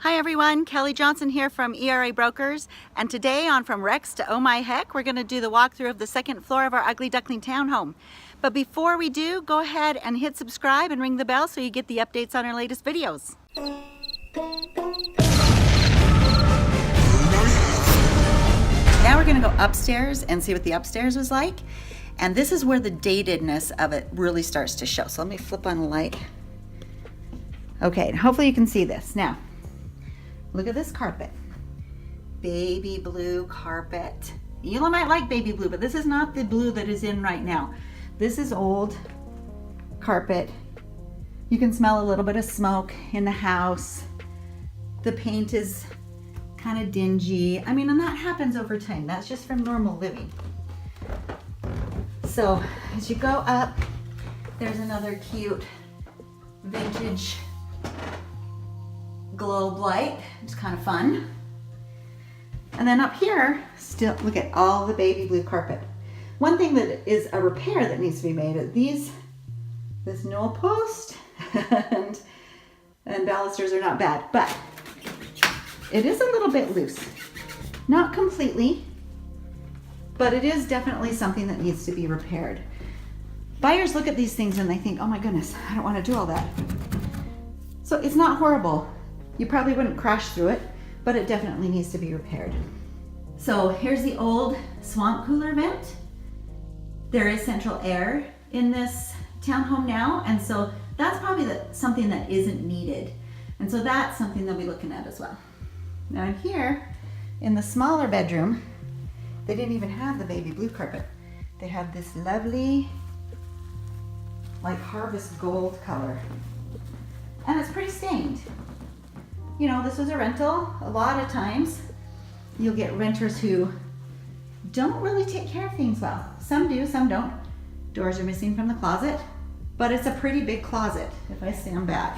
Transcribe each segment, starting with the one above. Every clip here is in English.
Hi everyone, Kelly Johnson here from ERA Brokers, and today on From Rex to Oh My Heck, we're going to do the walkthrough of the second floor of our ugly Duckling Townhome. But before we do, go ahead and hit subscribe and ring the bell so you get the updates on our latest videos. Now we're going to go upstairs and see what the upstairs was like, and this is where the datedness of it really starts to show. So let me flip on the light. Okay, and hopefully you can see this. Now, look at this carpet. Baby blue carpet. You might like baby blue, but this is not the blue that is in right now. This is old carpet. You can smell a little bit of smoke in the house. The paint is kind of dingy. I mean, and that happens over time. That's just from normal living. So as you go up, there's another cute vintage globe light. It's kind of fun. And then up here, still look at all the baby blue carpet. One thing that is a repair that needs to be made is this newel post and balusters are not bad, but it is a little bit loose. Not completely, but it is definitely something that needs to be repaired. Buyers look at these things and they think, oh my goodness, I don't want to do all that. So it's not horrible. You probably wouldn't crash through it, but it definitely needs to be repaired. So here's the old swamp cooler vent. There is central air in this townhome now, and so that's probably something that isn't needed. And so that's something they'll be looking at as well. Now in here, in the smaller bedroom, they didn't even have the baby blue carpet. They had this lovely, like harvest gold color. And it's pretty stained. You know, this was a rental. A lot of times you'll get renters who don't really take care of things well. Some do, some don't. Doors are missing from the closet, but it's a pretty big closet if I stand back.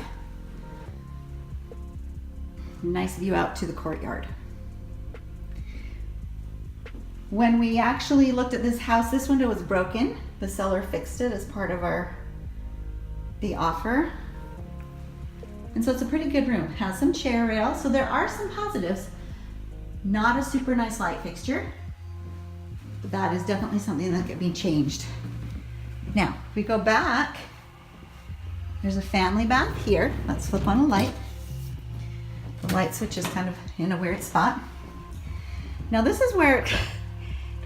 Nice view out to the courtyard. When we actually looked at this house, this window was broken. The seller fixed it as part of the offer. And so it's a pretty good room. Has some chair rail, so there are some positives. Not a super nice light fixture, but that is definitely something that could be changed. Now, if we go back, there's a family bath here. Let's flip on a light. The light switch is kind of in a weird spot. Now this is where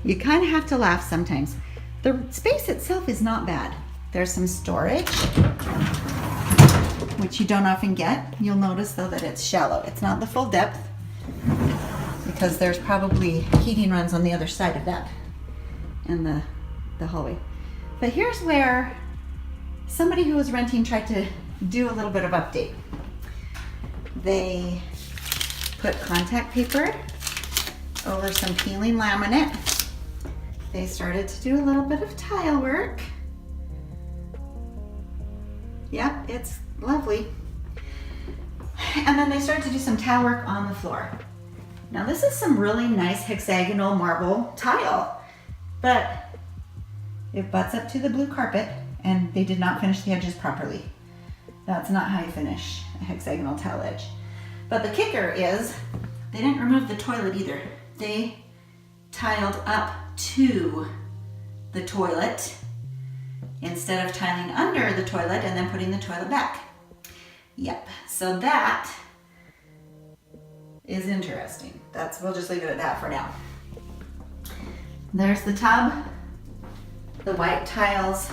you kind of have to laugh sometimes. The space itself is not bad. There's some storage, which you don't often get. You'll notice though that it's shallow. It's not the full depth because there's probably heating runs on the other side of that and the hallway. But here's where somebody who was renting tried to do a little bit of update. They put contact paper over some peeling laminate. They started to do a little bit of tile work. Yep, it's lovely. And then they started to do some tile work on the floor. Now this is some really nice hexagonal marble tile, but it butts up to the blue carpet and they did not finish the edges properly. That's not how you finish a hexagonal tile edge. But the kicker is they didn't remove the toilet either. They tiled up to the toilet instead of tiling under the toilet and then putting the toilet back. Yep, so that is interesting. We'll just leave it at that for now. There's the tub, the white tiles,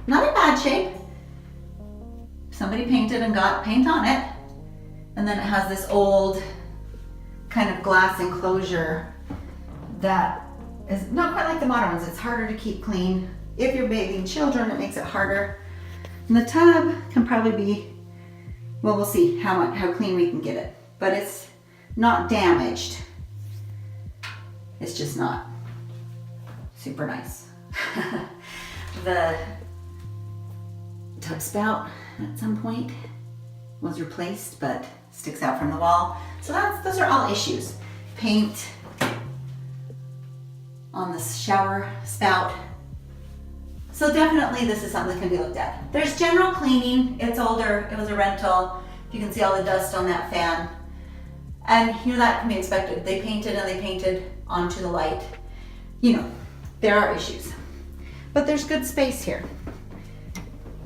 not in bad shape. Somebody painted and got paint on it. And then it has this old kind of glass enclosure that is not quite like the modern ones. It's harder to keep clean. If you're bathing children, it makes it harder. And the tub can probably be, well, we'll see how clean we can get it. But it's not damaged. It's just not super nice. The tub spout at some point was replaced, but sticks out from the wall. So those are all issues. Paint on the shower spout. So definitely this is something that can be looked at. There's general cleaning. It's older. It was a rental. You can see all the dust on that fan. And you know, that can be expected. They painted and they painted onto the light. You know, there are issues. But there's good space here.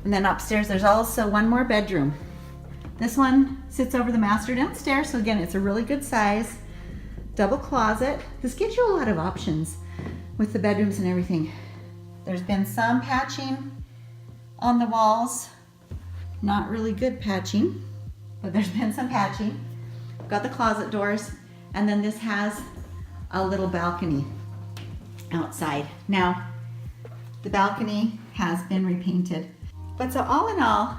And then upstairs, there's also one more bedroom. This one sits over the master downstairs. So again, it's a really good size. Double closet. This gives you a lot of options with the bedrooms and everything. There's been some patching on the walls. Not really good patching, but there's been some patching. Got the closet doors, and then this has a little balcony outside. Now, the balcony has been repainted. But so all in all,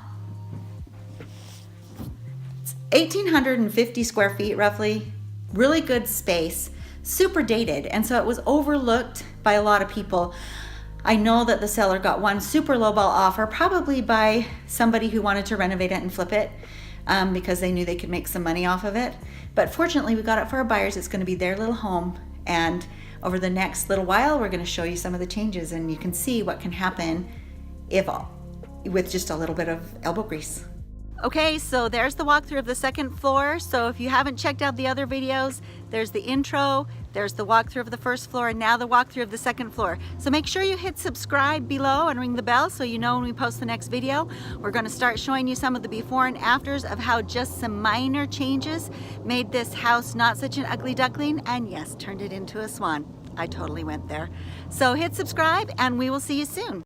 it's 1,850 square feet roughly, really good space, super dated, and so it was overlooked by a lot of people. I know that the seller got one super lowball offer, probably by somebody who wanted to renovate it and flip it because they knew they could make some money off of it. But fortunately, we got it for our buyers. It's going to be their little home. And over the next little while, we're going to show you some of the changes, and you can see what can happen with just a little bit of elbow grease. Okay, so there's the walkthrough of the second floor. So if you haven't checked out the other videos, there's the intro, there's the walkthrough of the first floor, and now the walkthrough of the second floor. So make sure you hit subscribe below and ring the bell so you know when we post the next video. We're going to start showing you some of the before and afters of how just some minor changes made this house not such an ugly duckling, and yes, turned it into a swan. I totally went there. So hit subscribe and we will see you soon.